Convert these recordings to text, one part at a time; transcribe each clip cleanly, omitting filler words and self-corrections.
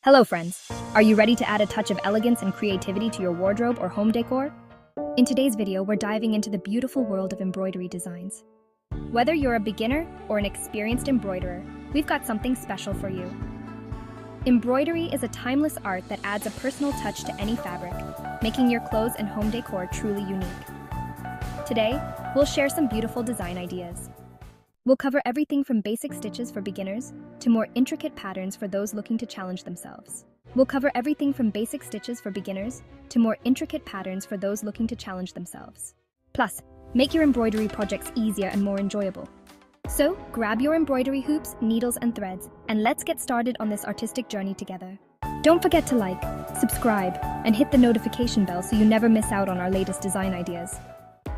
Hello friends, are you ready to add a touch of elegance and creativity to your wardrobe or home decor? In today's video, we're diving into the beautiful world of embroidery designs. Whether you're a beginner or an experienced embroiderer, we've got something special for you. Embroidery is a timeless art that adds a personal touch to any fabric, making your clothes and home decor truly unique. Today, we'll share some beautiful design ideas. We'll cover everything from basic stitches for beginners to more intricate patterns for those looking to challenge themselves. Plus, make your embroidery projects easier and more enjoyable. So, grab your embroidery hoops, needles, and threads, and let's get started on this artistic journey together. Don't forget to like, subscribe, and hit the notification bell so you never miss out on our latest design ideas.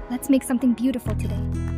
Let's make something beautiful today.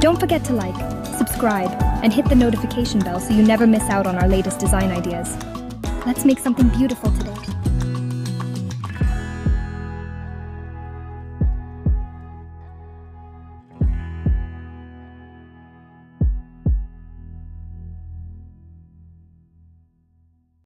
Don't forget to like, subscribe, and hit the notification bell so you never miss out on our latest design ideas. Let's make something beautiful today.